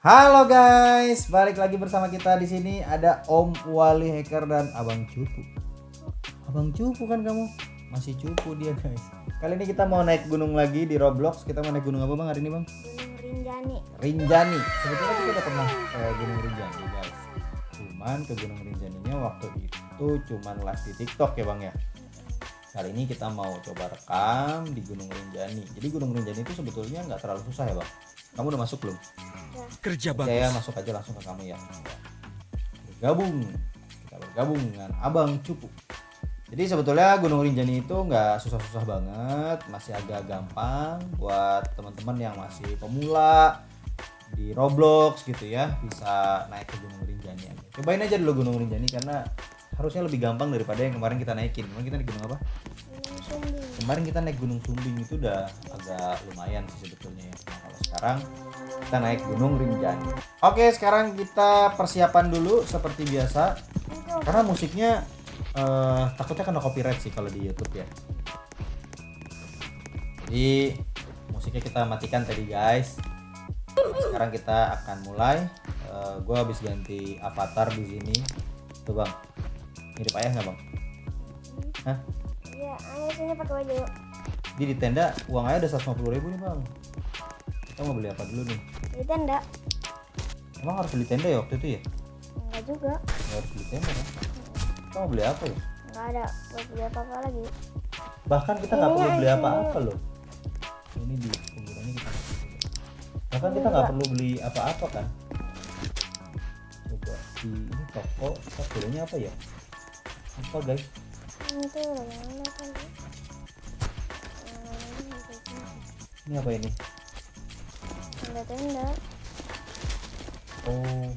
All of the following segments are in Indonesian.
Halo guys, balik lagi bersama kita di sini ada Om Wali Hacker dan Abang Cupu. Abang Cupu kan kamu? Masih cupu dia guys. Kali ini kita mau naik gunung lagi di Roblox. Kita mau naik gunung apa bang hari ini bang? Gunung Rinjani. Rinjani. Sebetulnya kita udah pernah ke Gunung Rinjani guys. Cuman ke Gunung Rinjaninya waktu itu cuman live di TikTok ya bang ya. Kali ini kita mau coba rekam di Gunung Rinjani. Jadi Gunung Rinjani itu sebetulnya nggak terlalu susah ya bang. Kamu udah masuk belum? Kerja bagus. Saya masuk aja langsung ke kamu ya. Bergabung. Kita bergabung dengan Abang Cupu. Jadi sebetulnya Gunung Rinjani itu nggak susah-susah banget, masih agak gampang buat teman-teman yang masih pemula di Roblox gitu ya, bisa naik ke Gunung Rinjani aja. Cobain aja dulu Gunung Rinjani karena harusnya lebih gampang daripada yang kemarin kita naikin. Kemarin kita naik gunung apa? Gunung Sumbing. Kemarin kita naik Gunung Sumbing itu udah agak lumayan sih sebetulnya ya. Nah, kalau sekarang kita naik Gunung Rinjani. Oke, sekarang kita persiapan dulu seperti biasa. Karena musiknya takutnya kena copyright sih kalau di YouTube ya. Jadi musiknya kita matikan tadi guys. Sekarang kita akan mulai. Gue habis ganti avatar di sini. Tuh bang, mirip ayah nggak bang? Hah? Iya, ayah sini pakai baju. Jadi di tenda uang ayah udah 150.000 nih bang. Kita mau beli apa dulu nih? Di tenda. Emang harus beli tenda ya waktu itu ya? Enggak juga. Nggak harus beli tenda kan? Kita mau beli apa ya? Enggak ada buat beli apa-apa lagi. Bahkan kita nggak Ini perlu beli aja. apa-apa loh. Ini di penggunanya kita nggak perlu. Bahkan kita nggak perlu beli apa-apa kan? Coba di ini toko kita belinya apa ya? Apa guys? Itu bagaimana kan? Ini apa ini? Tenda-tenda. Oh,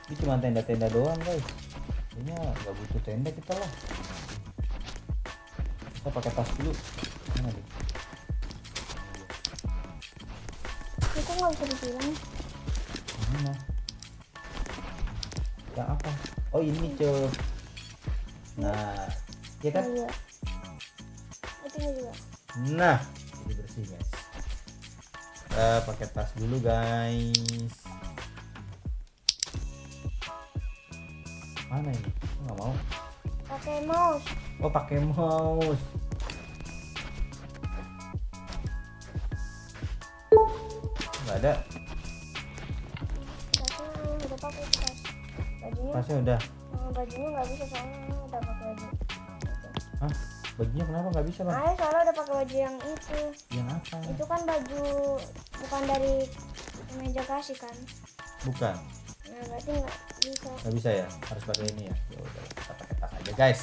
ini cuma tenda-tenda doang guys. Kayaknya nggak butuh tenda kita lah. Kita pakai tas dulu. Mana nih? Itu nggak bisa dibilang. Mana? Yang apa? Oh ini cuy. Nah, ya kan? Iya. Itu juga. Nah, jadi bersih guys. Kita pakai tas dulu guys. Mana ini? Aku nggak mau. Pakai mouse. Oh pakai mouse. Nggak ada. Tasnya udah pakai tas. Bajunya, Tasnya udah. bajunya nggak bisa soalnya udah pakai baju. Hah? Bajunya kenapa nggak bisa bang? Ayah soalnya udah pakai baju yang itu. Yang apa? Itu kan baju bukan dari meja kasih kan. Bukan. Nah berarti nggak bisa. Nggak bisa ya. Harus pakai ini ya. Ya udah, kita pakai tas aja guys.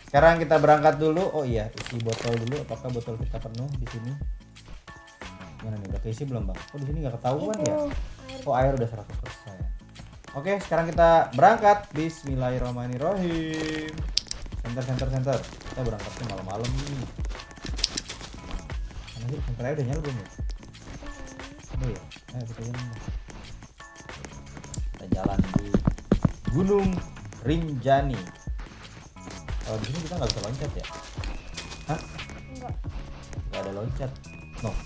Sekarang kita berangkat dulu. Oh iya, isi botol dulu. Apakah botol kita penuh di sini? Mana nih? Udah keisi belum bang? Oh di sini nggak ketahuan ya? Air. Oh air udah 100%. Oke, sekarang kita berangkat. Bismillahirrahmanirrahim. Center. Kita berangkatnya malam-malam nih. Mana sih? Senternya udah nyala belum ya? Udah ya? Ayo kita jalan. Kita jalan di Gunung Rinjani. Kalau di sini kita nggak bisa loncat ya? Hah? Enggak. Nggak ada loncat. No.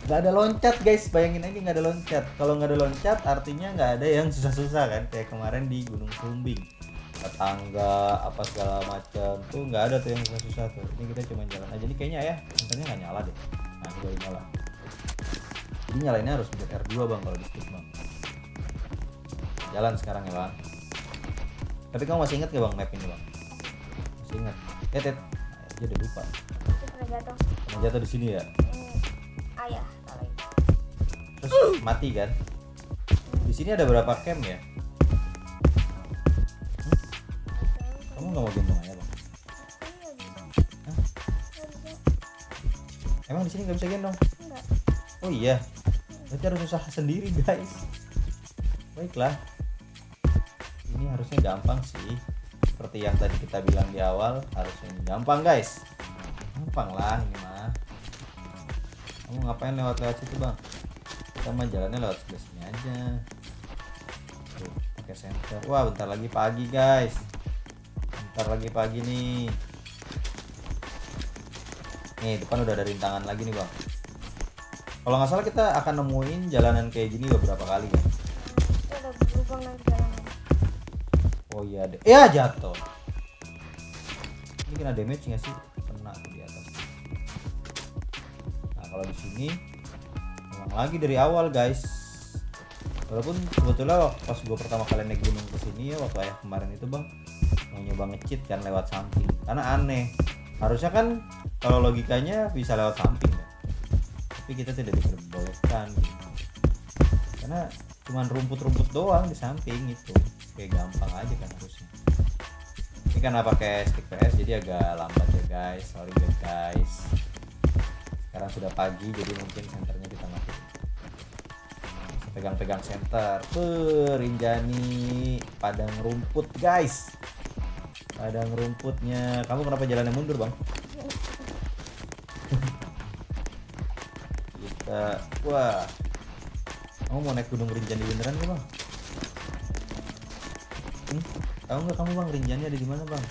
Nggak ada loncat guys, bayangin aja nggak ada loncat. Kalau nggak ada loncat artinya nggak ada yang susah-susah kan, kayak kemarin di Gunung Sumbing, tangga apa segala macam tuh nggak ada tuh yang susah-susah tuh. Ini kita cuma jalan aja. Ini kayaknya ya senternya nggak nyala deh. Nah ini baru nyala. Jadi nyalainnya harus pencet R2 bang kalau di stick bang. Jalan sekarang ya bang. Tapi kamu masih ingat gak bang map ini bang? Masih ingat? Nah, aja udah lupa. Itu pernah jatuh. Pernah jatuh di sini ya. Ayah kalau itu. Terus mati kan? Di sini ada berapa camp ya? Kamu nggak mau gendong aja bang? Hah? Emang di sini nggak bisa gendong? Enggak. Oh iya, berarti harus usaha sendiri guys. Baiklah, ini harusnya gampang sih. Seperti yang tadi kita bilang di awal, harusnya ini gampang guys. Gampang lah ini mah. Kamu ngapain lewat-lewat situ bang? Kita mah jalannya lewat sebelah sini aja. Tuh, pakai senter. Wah bentar lagi pagi guys. Bentar lagi pagi nih. Nih depan udah ada rintangan lagi nih bang. Kalau nggak salah kita akan nemuin jalanan kayak gini beberapa kali kan. Itu ada lubang nanti jalanan. Oh iya deh. Ya jatuh. Ini kena damage nggak sih? Kena tuh di atas. Nah kalau di sini ulang lagi dari awal guys. Walaupun sebetulnya pas gue pertama kali naik gunung ke sini ya waktu ayah kemarin itu bang mau nyoba nge-cheat kan lewat samping. Karena aneh. Harusnya kan kalau logikanya bisa lewat samping ya. Tapi kita tidak diperbolehkan gitu. Karena cuman rumput-rumput doang di samping itu. Kayak gampang aja kan harusnya. Ini karena pakai stick PS jadi agak lambat ya guys. Sorry guys. Sekarang sudah pagi jadi mungkin senternya kita matiin. Pegang-pegang center. Rinjani padang rumput guys. Padang rumputnya. Kamu kenapa jalannya mundur bang? Kita wah. Kamu mau naik gunung Rinjani beneran gak bang? Tahu nggak kamu bang Rinjani ada di mana bang?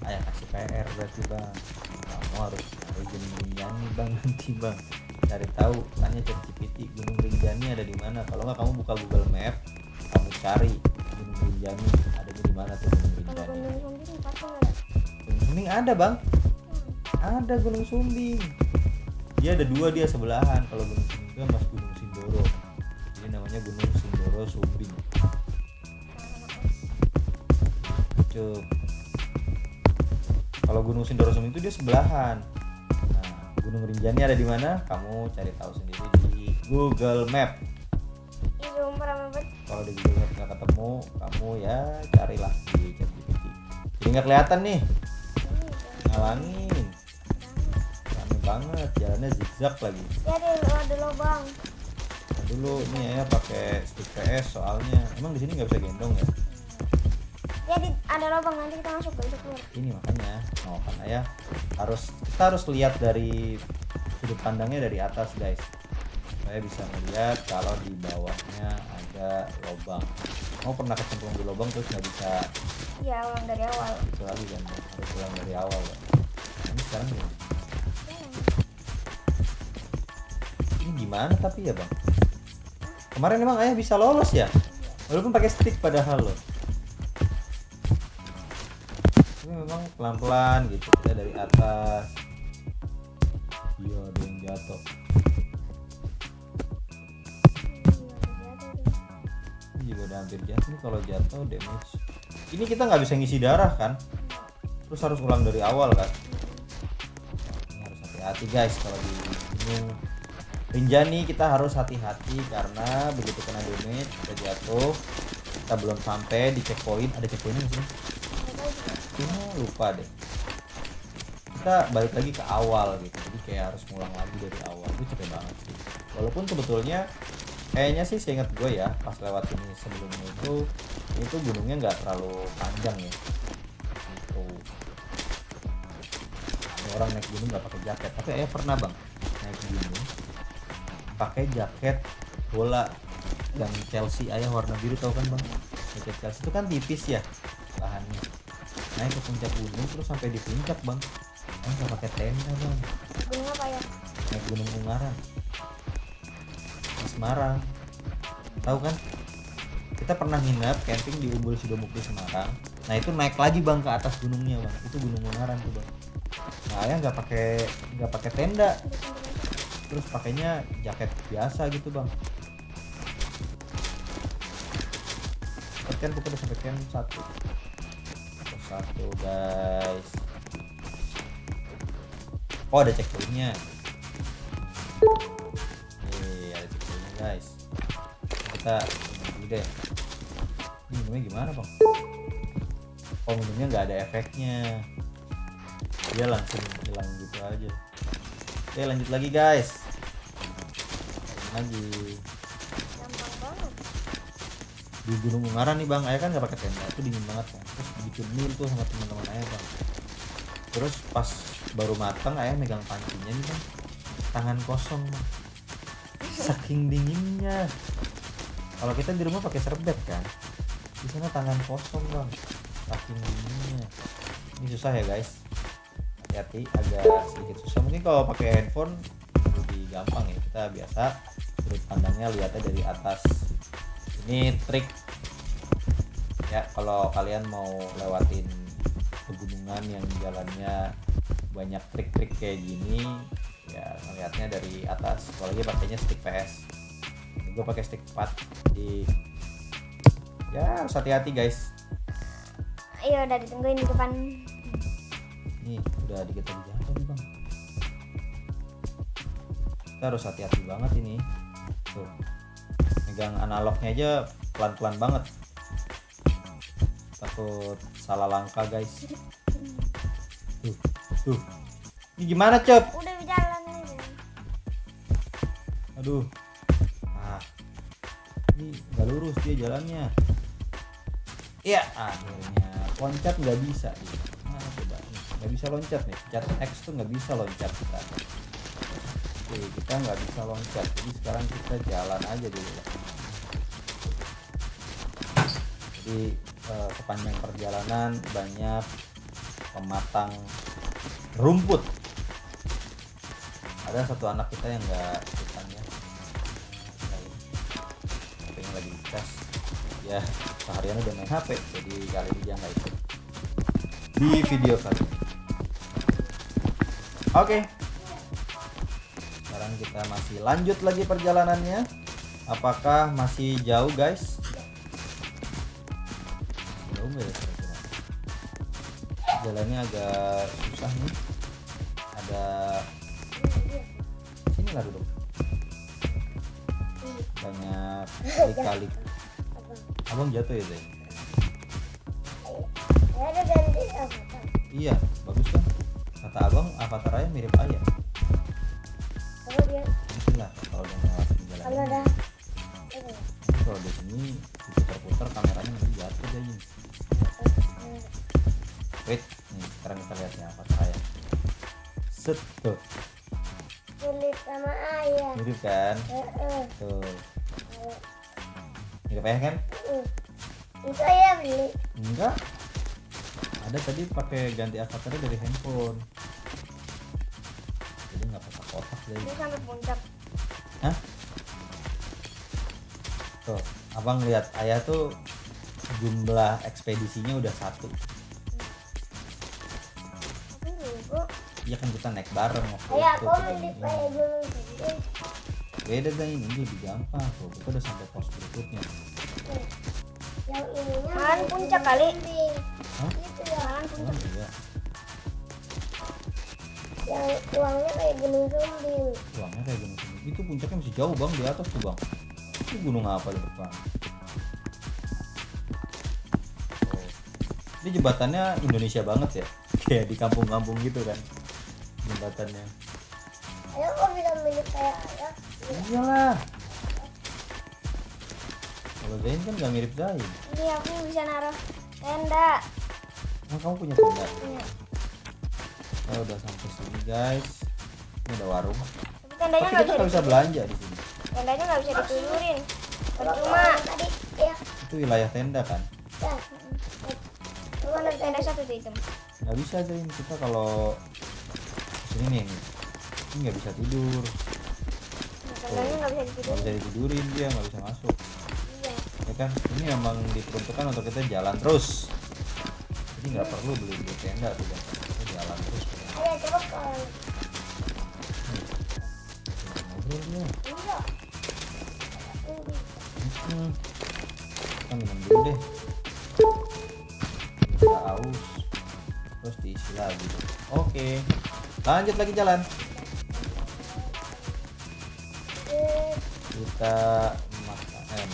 Ayah kasih PR berarti bang. Kamu harus cari gunung Rinjani bang nanti bang. Cari tahu, tanya ChatGPT Gunung Rinjani ada di mana. Kalau nggak kamu buka Google Map, kamu cari Gunung Rinjani ada di mana tuh Gunung Kalau Rinjani. gunung Sumbing pasti ada. Gunung Sumbing ada bang, ada Gunung Sumbing. Dia ada dua dia sebelahan. Kalau Gunung Sumbing itu mas Gunung Sindoro. Jadi namanya Gunung Sindoro Sumbing. Cuk. Kalau Gunung Sindoro Sumbing itu dia sebelahan. Gunung Rinjani ada di mana? Kamu cari tahu sendiri di Google Map. Itu rame banget. Kalau di Google Map nggak ketemu, kamu ya carilah di ChatGPT. Jadi nggak kelihatan nih, ngalangin. Rame banget, jalannya zigzag lagi. Ya ada lubang. Nah, dulu ini ya pakai stick PS soalnya. Emang di sini nggak bisa gendong ya? Ya ada lubang nanti kita masuk bisa keluar. Ini makanya, karena ya kita harus lihat dari sudut pandangnya dari atas guys. Saya bisa melihat kalau di bawahnya ada lubang. Mau pernah kecemplung di lubang terus nggak bisa? Iya ulang dari awal. Itu lagi kan, harus ulang dari awal kan. Ini sekarang gimana? Ini gimana tapi ya bang? Kemarin emang ayah bisa lolos ya? Walaupun pakai stick padahal loh. Ini memang pelan-pelan gitu, kita dari atas. Iya ada yang jatuh. Ini juga udah hampir jatuh nih, kalau jatuh damage. Ini kita nggak bisa ngisi darah kan? Terus harus ulang dari awal kan? Ini harus hati-hati guys kalau di gunung Rinjani kita harus hati-hati karena begitu kena damage kita jatuh, kita belum sampai di checkpoint. Ada checkpointnya nggak sih? Lupa deh. Kita balik lagi ke awal gitu, jadi kayak harus ngulang lagi dari awal. Itu capek banget sih. Walaupun sebetulnya kayaknya sih seingat gue ya pas lewat ini sebelumnya itu gunungnya nggak terlalu panjang ya. Itu ada orang naik gunung nggak pakai jaket, tapi pernah bang naik gunung pakai jaket bola yang Chelsea warna biru, tahu kan bang? Jaket Chelsea itu kan tipis ya bahannya. Naik ke puncak gunung terus sampai di puncak bang, nggak pakai tenda bang. Gunung apa ya? Naik Gunung Ungaran di Semarang, tahu kan? Kita pernah nginep camping di Umbul Sidomukti Semarang. Nah itu naik lagi bang ke atas gunungnya bang, itu Gunung Ungaran tuh bang. Nah ayah nggak pakai tenda, terus pakainya jaket biasa gitu bang. Kan kita udah sampai camp satu guys. Oh ada checkpointnya. Nih ada checkpointnya guys. Kita dulu deh. Ini minumnya gimana bang? Oh minumnya nggak ada efeknya, dia langsung hilang gitu aja. Oke lanjut lagi guys. Lagi Gampang banget. di Gunung Ungaran nih bang, ayah kan nggak pakai tenda, itu dingin banget kan. Terus bikin meal tuh sama teman-teman ayah bang. Terus pas baru matang ayah megang pancinya nih bang, tangan kosong bang. Saking dinginnya. Kalau kita di rumah pakai serbet kan, di sana tangan kosong bang, saking dinginnya. Ini susah ya guys, hati-hati, agak sedikit susah. Mungkin kalau pakai handphone lebih gampang ya. Kita biasa sudut pandangnya lihatnya dari atas. Ini trik ya kalau kalian mau lewatin pegunungan yang jalannya banyak trik-trik kayak gini, ya ngelihatnya dari atas. Apalagi pakainya stick PS. Gue pakai stick 4 di, ya harus hati-hati guys. Ayo udah ditungguin di depan. Nih udah dikit lagi jatuh nih bang. Kita harus hati-hati banget ini. Tuh megang analognya aja pelan-pelan banget, takut salah langkah guys. Tuh ini gimana Cep? Udah jalan aja. Aduh, ini nggak lurus dia jalannya. Iya, akhirnya loncat nggak bisa. Nah, coba nih, nggak bisa loncat nih. Pencet X tuh nggak bisa loncat kita. Oke, kita nggak bisa loncat. Jadi sekarang kita jalan aja dulu. Jadi sepanjang perjalanan banyak pematang rumput. Ada satu anak kita yang nggak ikutan ya. HP-nya lagi dicas. Ya, seharian udah main HP, jadi kali ini dia nggak ikut di video kali ini. Oke. Sekarang kita masih lanjut lagi perjalanannya. Apakah masih jauh guys? Jauh nggak ya kira-kira? Jalannya agak susah nih. Ada sini lah duduk. Banyak kali-kali. Abang jatuh ya Zay? Ada ganti avatar. Iya, bagus kan? Kata abang avatar ayah mirip ayah. Kalau dia Mungkin lah kalau udah ngelewatin jalan kalau ini. udah Nanti kalau di sini diputar-putar kameranya nanti jatuh aja ini. Wait, nih sekarang kita lihat ya avatar ayah. Set tuh, sulit sama ayah. mirip kan? Tuh, mirip ayah kan? Itu ayah beli. Enggak. Ada tadi pakai ganti avatarnya dari handphone. Jadi nggak pakai kotak deh. Ini sampai puncak. Hah? Tuh, abang lihat ayah tuh jumlah ekspedisinya udah 1. Tapi juga. Iya kan kita naik bareng waktu Ayah itu. kok kita beli ini. kayak dulu sih. Beda deh ini lebih gampang tuh. Kita udah sampai pos berikutnya. Yang ininya malah puncak kali. Hah? Itu ya. Oh iya. Yang uangnya kayak gunung sumbing. Uangnya kayak gunung Sumbing. Itu puncaknya masih jauh bang di atas tuh bang. Itu gunung apa di depan? Oh. Ini jembatannya Indonesia banget ya. Kayak di kampung-kampung gitu kan jembatannya. Ayah kok bisa milik kayak ayah? Iyalah. Kalau Zain kan nggak mirip Zain. Ini aku bisa naruh tenda. Nah, kamu punya tenda? Iya. Saya udah sampai sini guys. Ini ada warung. Tapi tendanya Tapi nggak kita bisa. nggak bisa belanja di sini. Tendanya nggak bisa ditidurin. Percuma. Tadi ya. Itu wilayah tenda kan? Ya. Cuma ada tenda satu tuh itu. Nggak bisa Zain. Kita kalau sini nih, ini nggak bisa tidur. Tendanya nggak bisa Nggak ditidurin. bisa ditidurin dia, nggak bisa masuk. Iya. Ya kan? Ini memang diperuntukkan untuk kita jalan terus. Jadi nggak perlu beli tenda tuh bang. Kita jalan terus. Ayah coba kalau Nih. Ngobrol dia. enggak. Kita minum dulu deh. Kita aus. Terus diisi lagi. Oke. Lanjut lagi jalan. Kita makan.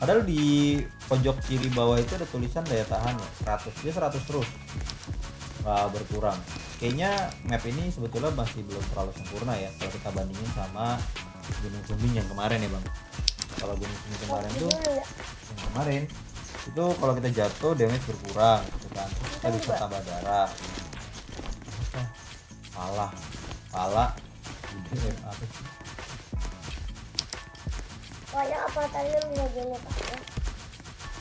Padahal di pojok kiri bawah itu ada tulisan daya tahan ya 100. Dia 100 terus. Nggak berkurang. Kayaknya map ini sebetulnya masih belum terlalu sempurna ya kalau kita bandingin sama Gunung Sumbing yang kemarin ya bang. Kalau Gunung Sumbing kemarin tuh yang kemarin itu kalau kita jatuh damage berkurang gitu kan. Terus kita bisa tambah darah. Pala apa sih? Kayak apa tadi lu nggak gini pak?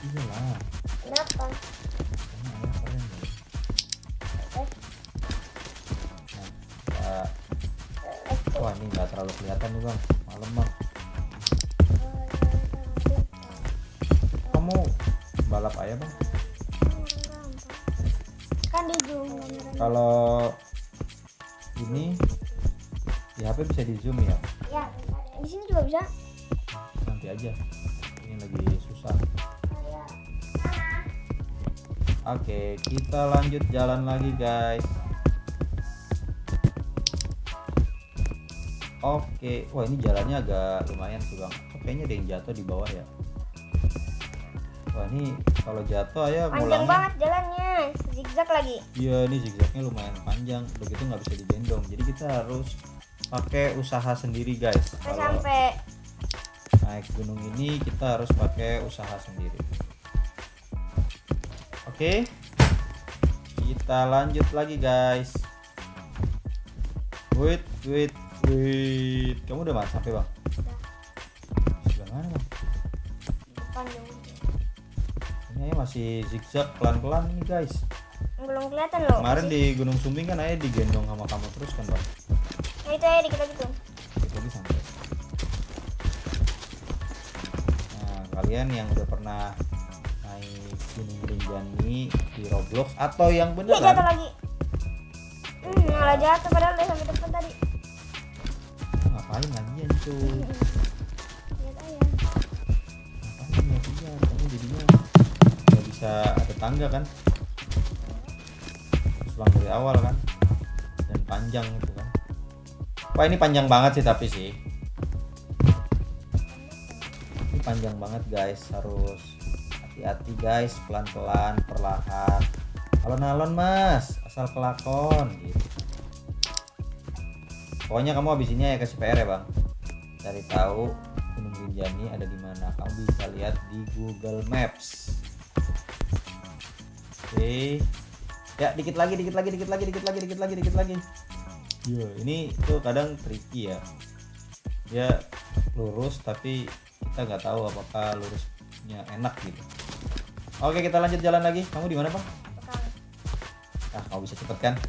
Iya lah. Kenapa? Karena ayah keren ya. Eh, Nah, wah Wah ini nggak terlalu kelihatan nih bang, malam bang. Kamu balap aja bang. Kan di zoom kameranya. Kalau ini di HP bisa di zoom ya. Ya, di sini juga bisa. Nanti aja. Ini lagi susah. Oke, kita lanjut jalan lagi guys. Oke, wah ini jalannya agak lumayan sih bang. Oh, kayaknya ada yang jatuh di bawah ya. Wah ini kalau jatuh ya Panjang ngulangnya. banget jalannya, zigzag lagi. Iya ini zigzagnya lumayan panjang. Begitu nggak bisa digendong. Jadi kita harus pakai usaha sendiri guys. Sampai Kalau sampai naik gunung ini kita harus pakai usaha sendiri. Oke, kita lanjut lagi guys. Wait. Kamu udah sampai bang? Sebelah mana bang? depan dong. Ini masih zigzag pelan-pelan nih guys. Belum kelihatan loh. Kemarin di Gunung Sumbing kan ayah digendong sama kamu terus kan bang? Nah, itu aja dikit lagi tuh. Dikit lagi sampai. Nah kalian yang udah pernah naik Gunung Rinjani di Roblox atau yang Ya jatuh beneran? lagi. Malah jatuh padahal udah sampai depan tadi. Ngapain lagi tuh? Lihat aja. Ngapain latihan? Kamu jadinya nggak bisa ada tangga kan? Harus ulang dari awal kan? Dan panjang itu kan? Wah ini panjang banget sih tapi sih. Ini panjang banget guys, harus hati-hati guys, pelan-pelan, perlahan. Alon-alon mas, asal kelakon gitu. Pokoknya kamu habis ini ya kasih PR ya bang. Cari tahu Gunung Rinjani ada di mana. Kamu bisa lihat di Google Maps. Oke. Ya dikit lagi. Yo, ini tuh kadang tricky ya. Dia lurus tapi kita nggak tahu apakah lurusnya enak gitu. Oke kita lanjut jalan lagi. Kamu di mana bang? Depan. Kamu bisa cepet kan?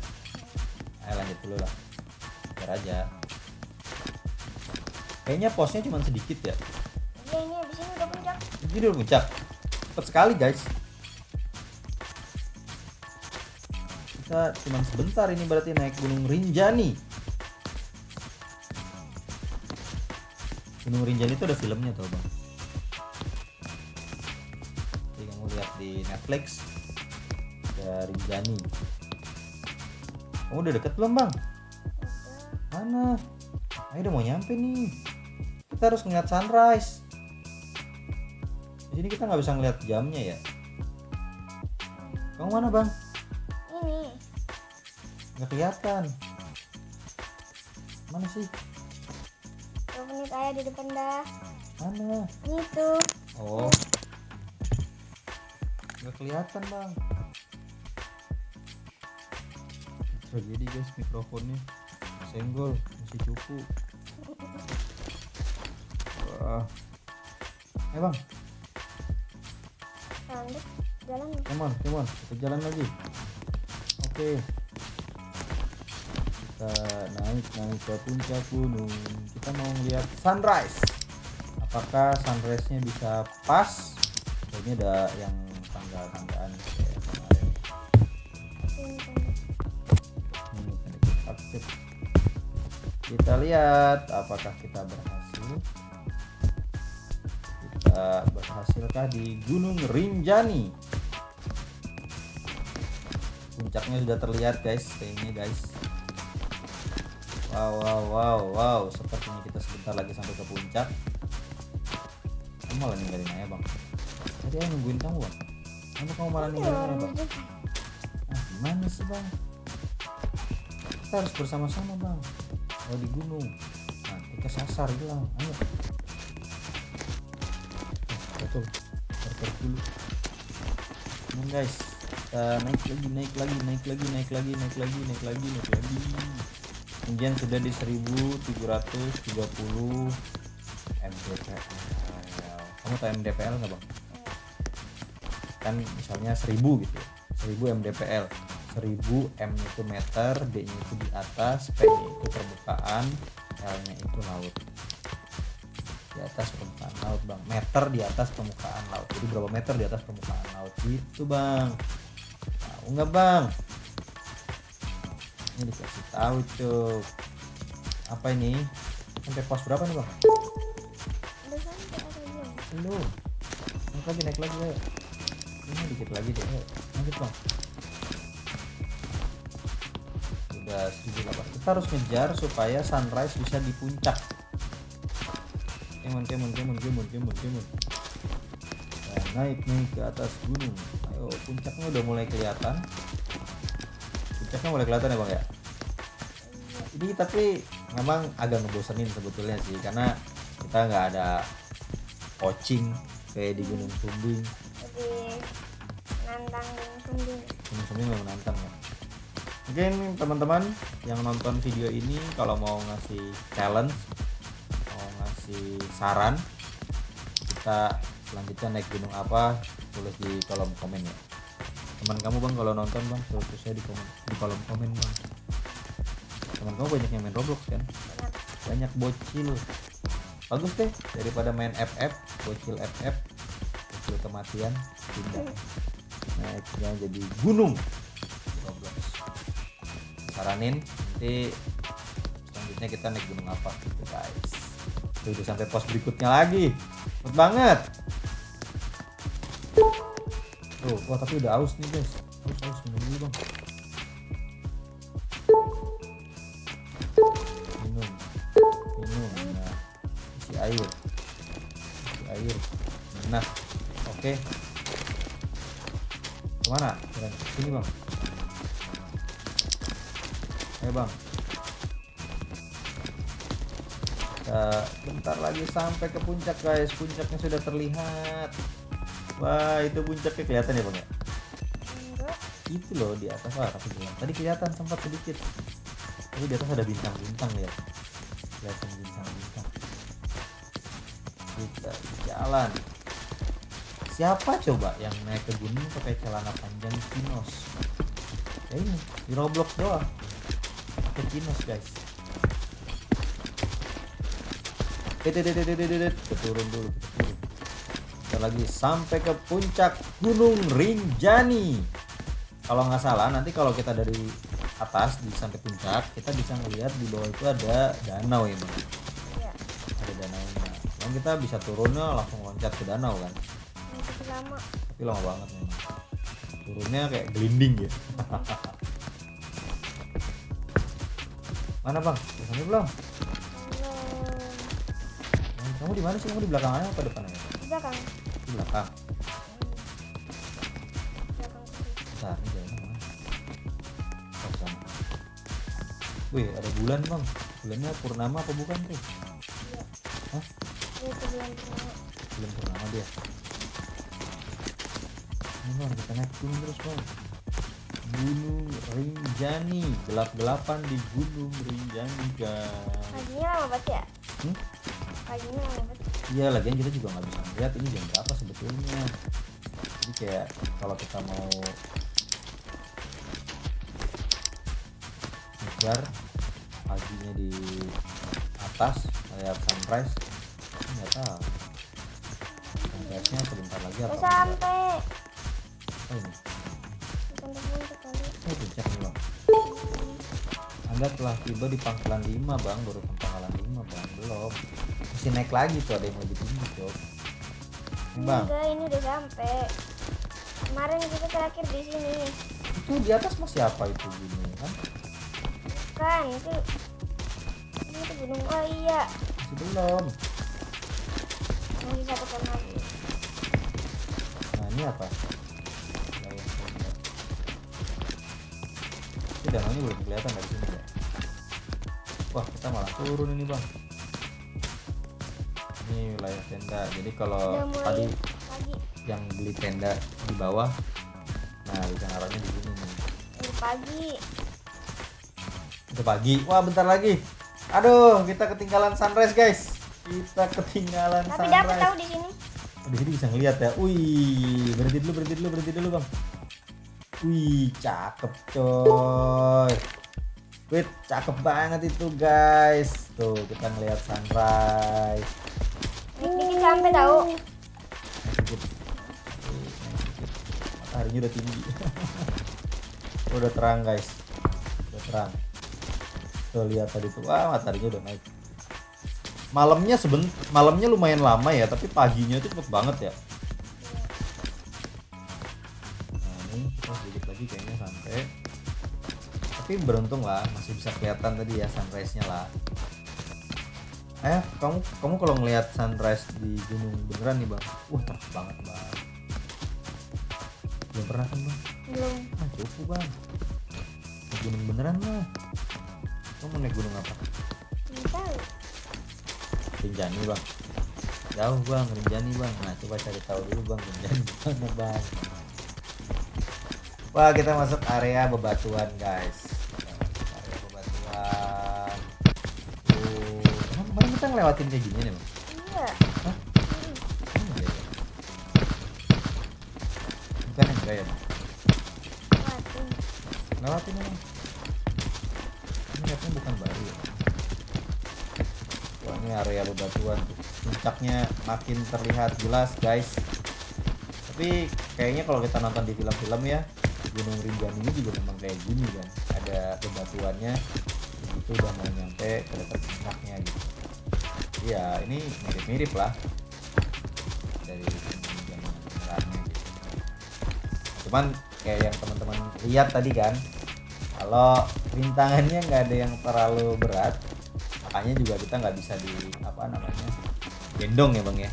Ayo lanjut dulu lah. Biar aja. Kayaknya posnya cuma sedikit ya. Iya ini abis ini udah puncak. Jadi udah puncak. Cepet sekali guys. Kita cuma sebentar ini berarti naik Gunung Rinjani. Gunung Rinjani itu ada filmnya tau bang. Jadi kamu lihat di Netflix ada Rinjani. Kamu udah deket belum bang? Mana? Ayo udah mau nyampe nih. Kita harus ngeliat sunrise. Di sini kita nggak bisa ngeliat jamnya ya. Kamu mana bang? Ini. Nggak kelihatan. Mana sih? 2 menit aja di depan dah. Mana? Itu. Oh. Nggak kelihatan bang. Tragedi guys, mikrofonnya senggol, masih cupu. Wah. Bang, Lanjut jalan. come on, kita jalan lagi. Oke. Kita naik ke puncak gunung. Kita mau ngeliat sunrise. Apakah sunrise-nya bisa pas? Ini ada yang tangga-tanggaan kayak kemarin. Aktif. Kita lihat apakah kita berhasil. Kita berhasilkah di Gunung Rinjani? Puncaknya sudah terlihat guys, kayaknya guys. Wow. Sepertinya kita sebentar lagi sampai ke puncak. Kamu malah ninggalin aja bang. Tadi aku nungguin kamu bang. Kamu malah ninggalin aja bang. Gimana sih bang? Kita harus bersama-sama bang. Kalau di gunung nanti kesasar hilang. Ayo. Betul. Parkir dulu. Guys, kita naik lagi. Kemudian sudah di 1730 mdpl. Kamu tahu mdpl nggak bang? Kan misalnya 1000 gitu, 1000 mdpl. 1000 M itu meter, D nya itu di atas, P nya itu permukaan, L-nya itu laut. Di atas permukaan laut bang, meter di atas permukaan laut. Jadi berapa meter di atas permukaan laut gitu bang? Tahu nggak bang? Ini dikasih tahu cuk. Apa ini? Sampai pos berapa nih bang? Udah sampai apa belum? Belum. Naik lagi ayo. Ini dikit lagi deh. Ayo. Lanjut bang. Udah 1008. Kita harus ngejar supaya sunrise bisa di puncak. Kemon. Nah, naik nih ke atas gunung. Ayo, puncaknya udah mulai kelihatan. Puncaknya mulai kelihatan ya bang ya. Ini tapi memang agak ngebosenin sebetulnya sih, karena kita nggak ada coaching kayak di Gunung Sumbing. Lebih nantang Gunung Sumbing. Gunung Sumbing memang menantang ya. Mungkin teman-teman yang nonton video ini kalau mau ngasih challenge, mau ngasih saran, kita selanjutnya naik gunung apa, tulis di kolom komen ya. Teman kamu bang kalau nonton bang, tulisnya di kolom komen bang. Teman kamu banyak yang main Roblox kan? Banyak bocil. Bagus deh, daripada main FF, bocil FF, bocil kematian, pindah naiknya jadi gunung Roblox. Saranin nanti selanjutnya kita naik gunung apa gitu guys. Tuh, udah sampai pos berikutnya lagi, cepet banget. Tuh, wah tapi udah aus nih guys, aus minum dulu bang. Minum, nah isi air, nah oke. Kemana? Sini bang. Ayo bang. Bentar lagi sampai ke puncak guys. Puncaknya sudah terlihat. Wah itu puncaknya kelihatan ya bang ya? Enggak. Itu loh di atas lah tapi belum. Tadi kelihatan sempat sedikit. Tapi di atas ada bintang-bintang ya. Kelihatan bintang-bintang. Kita jalan. Siapa coba yang naik ke gunung pakai celana panjang chinos? Ya ini di Roblox doang. Pakai chinos guys. Kita turun dulu. Kita lagi sampai ke puncak Gunung Rinjani. Kalau nggak salah nanti kalau kita dari atas di sampai puncak kita bisa ngelihat di bawah itu ada danau ya bang. Iya. Ada danaunya. Dan kita bisa turunnya langsung loncat ke danau kan. Itu lama. Tapi lama banget memang. Turunnya kayak gelinding ya. Mana bang? Udah sampai belum? Belum. Kamu di mana sih? Kamu di belakangnya apa depannya? Di belakang. Di belakang. Belakang kiri. Bentar, ini jalannya mana? Oh, sana. Wih, ada bulan bang. Bulannya purnama apa bukan tuh? Iya. Hah? Iya itu bulan purnama. Bulan purnama dia. Ini bang, kita naik gunung terus bang. Gunung Rinjani, gelap-gelapan di Gunung Rinjani guys. Paginya lama banget ya? Hmm? Paginya lama banget. Iya, lagian kita juga nggak bisa melihat ini jam berapa sebetulnya. Jadi kayak kalau kita mau ngejar paginya di atas melihat sunrise, nggak tahu. Sunrise-nya sebentar lagi Udah atau sampai. apa ini? Sampai puncak kali. Ini puncak nih bang. Anda telah tiba di pangkalan 5 bang, baru sampai pangkalan 5 bang, belum. Masih naik lagi tuh, ada yang lebih tinggi cok. Ini bang, Enggak, ini udah sampai. Kemarin kita terakhir di sini. itu di atas masih apa itu gini kan? Kan itu. Ini tuh gunung. Oh iya. Masih belum. Masih satu tahun lagi. Nah ini apa? Layang tenda. Ini danaunya belum kelihatan dari sini ya. Wah kita malah turun ini bang. Ini wilayah tenda. Jadi kalau Udah mulai tadi pagi. yang beli tenda di bawah, nah bisa naruhnya di sini nih. Ini pagi. Itu pagi. Wah bentar lagi. Aduh kita ketinggalan sunrise guys. Kita ketinggalan Tapi sunrise. dapat tahu di sini. Di sini bisa ngeliat ya. Wih, berhenti dulu bang. Wih, cakep coy. Wih, cakep banget itu guys. Tuh kita ngeliat sunrise. Naik dikit sampai tahu. Naik dikit. Naik dikit. Mataharinya udah tinggi. Udah terang guys. Udah terang. Tuh lihat tadi tuh, wah mataharinya udah naik. Malamnya lumayan lama ya, tapi paginya itu cepet banget ya. Nah ini kita sedikit lagi kayaknya sampai. Tapi beruntung lah, masih bisa kelihatan tadi ya sunrise-nya lah. Kamu kalau ngelihat sunrise di gunung beneran nih bang, terang banget bang. Belum pernah kan bang? Belum. Cukup bang. Naik gunung beneran lah. Kamu mau naik gunung apa? Nggak tahu. Rinjani bang. Jauh bang, Rinjani bang. Nah coba cari tahu dulu bang, Rinjani mana bang. Wah kita masuk area bebatuan guys. Area bebatuan. Kemarin kita ngelewatin kayak gini nih bang. Iya. Hah? Iya, ya. Bukan yang enggak ya bang? Lewatin. Lewatin emang. Ini lihatnya bukan baru ya. Wah ini area bebatuan. Puncaknya makin terlihat jelas guys. Tapi kayaknya kalau kita nonton di film-film ya, Gunung Rinjani ini juga memang kayak gini kan, ada bebatuannya begitu udah mau nyampe ke dekat puncaknya gitu. Iya ini mirip-mirip lah dari Gunung Rinjani benerannya gitu. Cuman kayak yang teman-teman lihat tadi kan, kalau rintangannya nggak ada yang terlalu berat, makanya juga kita nggak bisa gendong ya bang ya.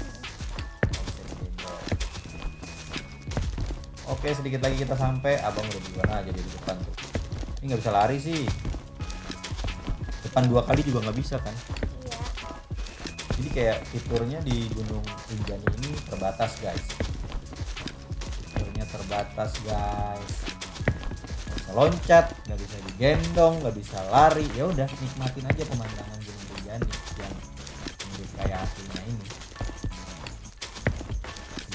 Oke sedikit lagi kita sampai, abang udah di mana aja di depan tuh. Ini nggak bisa lari sih. Depan 2 kali juga nggak bisa kan. Iya. Jadi kayak fiturnya di Gunung Rinjani ini terbatas guys. Fiturnya terbatas guys. Nggak bisa loncat, nggak bisa digendong, nggak bisa lari. Ya udah nikmatin aja pemandangan Gunung Rinjani yang mirip kayak aslinya ini.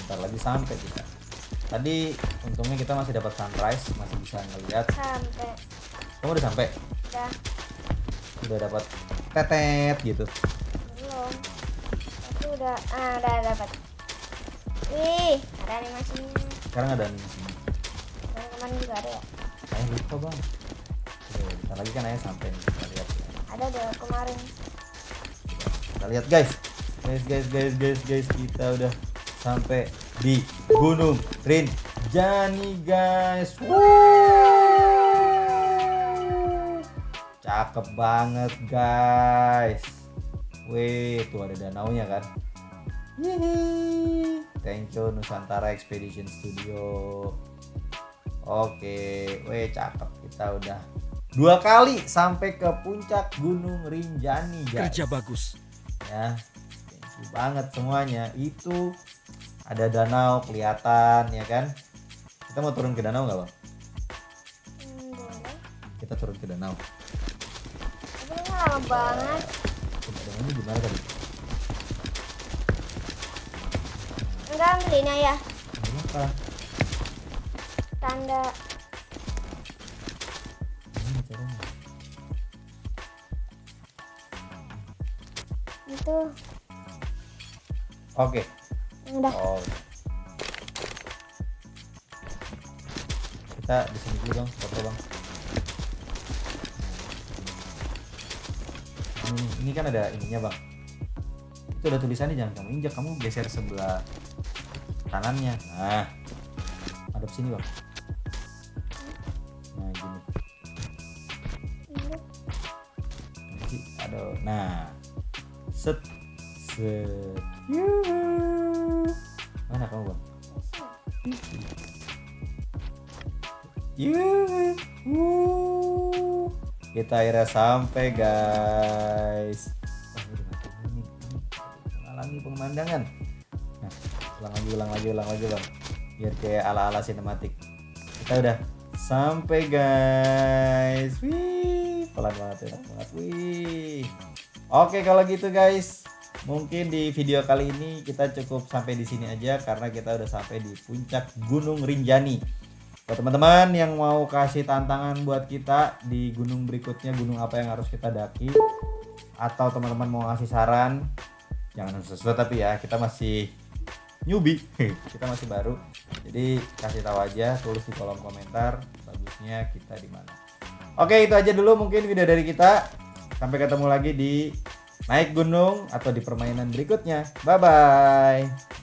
Bentar lagi sampai kita. Tadi untungnya kita masih dapat sunrise, masih bisa ngelihat. Sampai. Kamu udah sampai? Udah. Udah dapat tetet gitu. Belum. Tapi udah dapat. Wih, ada animasinya. Sekarang ada animasinya. Teman-teman juga ada ya. Ayah lupa bang. Bentar lagi kan ayah sampai nih. Kita lihat. Ada udah kemarin. Kita lihat guys. Guys, kita udah sampai di Gunung Rinjani guys. Cakep banget guys. Wih, tuh ada danaunya kan. Hihi. Thank you Nusantara Expedition Studio. Oke, wih cakep. Kita udah 2 kali sampai ke puncak Gunung Rinjani guys. Kerja bagus. Ya, thank you banget semuanya. Itu ada danau kelihatan ya kan. Kita mau turun ke danau nggak bang? Boleh. Kita turun ke danau. Tapi ini lama banget. Danaunya gimana tadi? Enggak ambilin ya. Kenapa? Tanda. Gimana caranya? Itu. Oke. Udah. Oh. Kita di sini dulu bang, foto bang. Ini kan ada ininya bang. Itu ada tulisannya, jangan kamu injak, kamu geser sebelah kanannya. Nah, hadap sini bang. Nah gini. Aduh. Nah, set. Yuhu. Mana kamu bang? Yuhu. Kita akhirnya sampai guys. Mengalami pemandangan. Nah, ulang lagi bang. Biar kayak ala-ala sinematik. Kita udah sampai guys. Wih, pelan banget, enak banget. Wih. Oke kalau gitu guys. Mungkin di video kali ini kita cukup sampai di sini aja karena kita udah sampai di puncak Gunung Rinjani. Buat teman-teman yang mau kasih tantangan buat kita di gunung berikutnya, gunung apa yang harus kita daki, atau teman-teman mau ngasih saran, jangan sesuatu tapi ya kita masih newbie, kita masih baru. Jadi kasih tahu aja, tulis di kolom komentar bagusnya kita di mana. Oke, itu aja dulu mungkin video dari kita. Sampai ketemu lagi di naik gunung atau di permainan berikutnya. Bye bye.